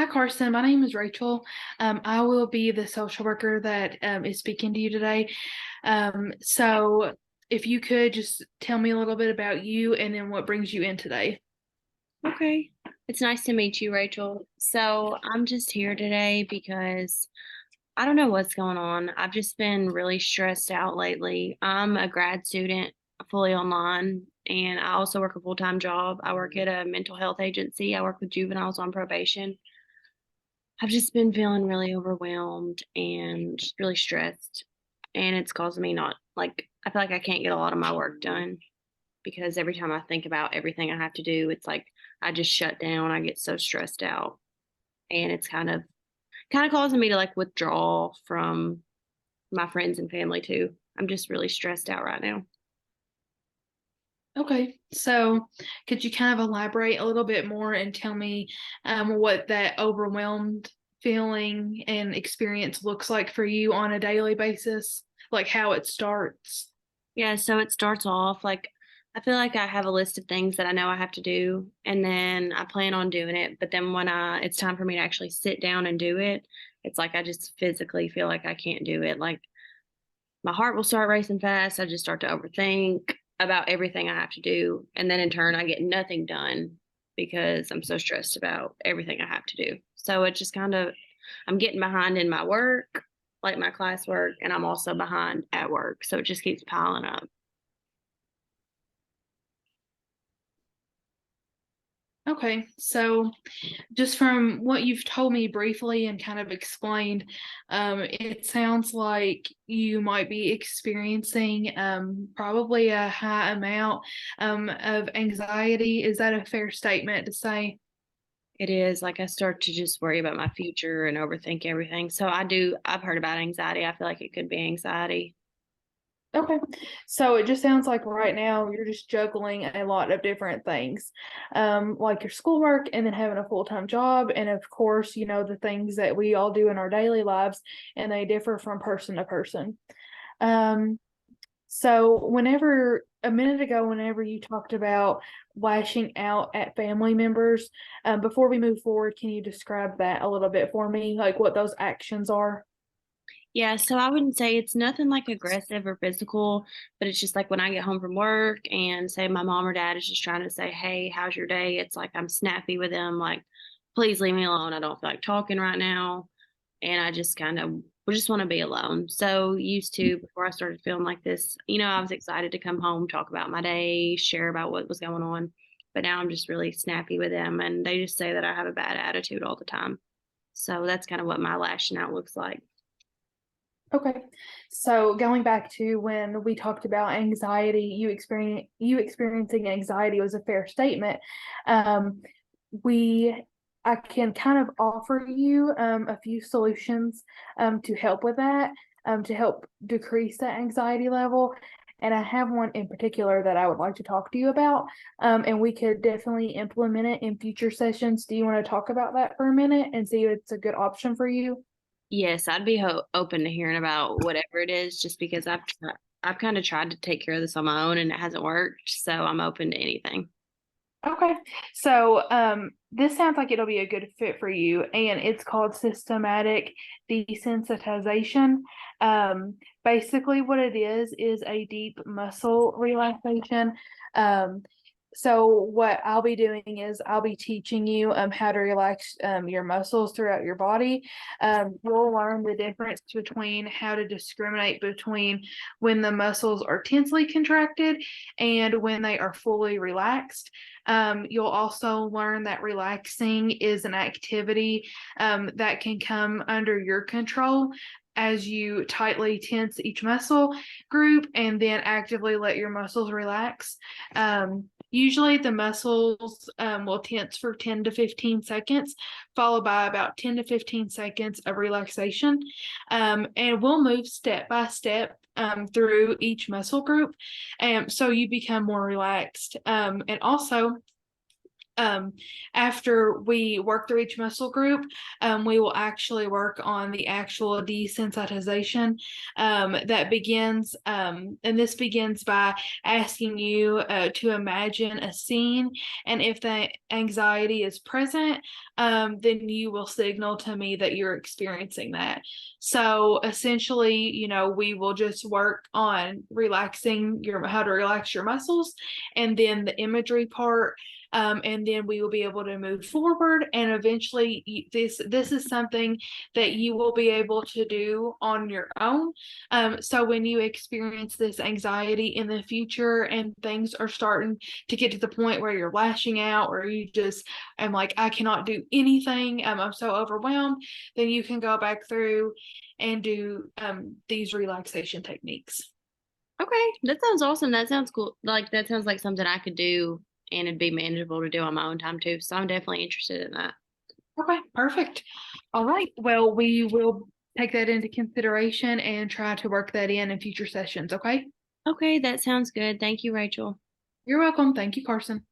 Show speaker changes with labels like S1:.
S1: Hi, Carson. My name is Rachel. I will be the social worker that is speaking to you today. So, if you could just tell me a little bit about you and then what brings you in today.
S2: Okay. It's nice to meet you, Rachel. So I'm just here today because I don't know what's going on. I've just been really stressed out lately. I'm a grad student, fully online, and I also work a full-time job. I work at a mental health agency. I work with juveniles on probation. I've just been feeling really overwhelmed and just really stressed, and it's causing me not like I feel like I can't get a lot of my work done because every time I think about everything I have to do, it's like I just shut down. I get so stressed out, and it's kind of causing me to like withdraw from my friends and family too. I'm just really stressed out right now.
S1: Okay, so could you kind of elaborate a little bit more and tell me what that overwhelmed feeling and experience looks like for you on a daily basis, like how it starts?
S2: Yeah, so it starts off like I feel like I have a list of things that I know I have to do, and then I plan on doing it. But then when it's time for me to actually sit down and do it, it's like I just physically feel like I can't do it. Like my heart will start racing fast. I just start to overthink about everything I have to do. And then in turn, I get nothing done because I'm so stressed about everything I have to do. So it just I'm getting behind in my work, like my classwork, and I'm also behind at work. So it just keeps piling up.
S1: Okay, so just from what you've told me briefly and kind of explained, it sounds like you might be experiencing probably a high amount of anxiety. Is that a fair statement to say?
S2: It is like I start to just worry about my future and overthink everything. So I've heard about anxiety. I feel like it could be anxiety.
S1: Okay, so it just sounds like right now you're just juggling a lot of different things, like your schoolwork and then having a full-time job, and of course, the things that we all do in our daily lives, and they differ from person to person. Um, So whenever a minute ago, whenever you talked about lashing out at family members, before we move forward, can you describe that a little bit for me, like what those actions are?
S2: Yeah, so I wouldn't say it's nothing like aggressive or physical, but it's just like when I get home from work and say my mom or dad is just trying to say, "Hey, how's your day?" It's like I'm snappy with them, like, "Please leave me alone. I don't feel like talking right now." And I just kind of we just want to be alone. So used to before I started feeling like this, I was excited to come home, talk about my day, share about what was going on. But now I'm just really snappy with them, and they just say that I have a bad attitude all the time. So that's kind of what my lashing out looks like.
S1: Okay. So going back to when we talked about anxiety, you experiencing anxiety was a fair statement. Um, we I can kind of offer you a few solutions to help with that, to help decrease that anxiety level. And I have one in particular that I would like to talk to you about. And we could definitely implement it in future sessions. Do you want to talk about that for a minute and see if it's a good option for you?
S2: Yes, I'd be open to hearing about whatever it is, just because I've kind of tried to take care of this on my own and it hasn't worked. So I'm open to anything.
S1: Okay. So this sounds like it'll be a good fit for you, and it's called systematic desensitization. Basically, what it is a deep muscle relaxation. Um, so what I'll be doing is I'll be teaching you how to relax your muscles throughout your body. You'll learn the difference between how to discriminate between when the muscles are tensely contracted and when they are fully relaxed. You'll also learn that relaxing is an activity that can come under your control as you tightly tense each muscle group and then actively let your muscles relax. Usually, the muscles will tense for 10 to 15 seconds, followed by about 10 to 15 seconds of relaxation. And we'll move step by step through each muscle group, so you become more relaxed. And also, After we work through each muscle group, we will actually work on the actual desensitization that begins, and this begins by asking you to imagine a scene. And if the anxiety is present, then you will signal to me that you're experiencing that. So essentially, we will just work on relaxing how to relax your muscles, and then the imagery part, and then we will be able to move forward. And eventually, this is something that you will be able to do on your own. So when you experience this anxiety in the future and things are starting to get to the point where you're lashing out, or you just am like, I cannot do anything, I'm so overwhelmed, then you can go back through and do these relaxation techniques.
S2: Okay, that sounds awesome. That sounds cool. Like that sounds like something I could do and it'd be manageable to do on my own time too. So I'm definitely interested in that.
S1: Okay, perfect. All right. Well, we will take that into consideration and try to work that in future sessions. Okay.
S2: Okay, that sounds good. Thank you, Rachel.
S1: You're welcome. Thank you, Carson.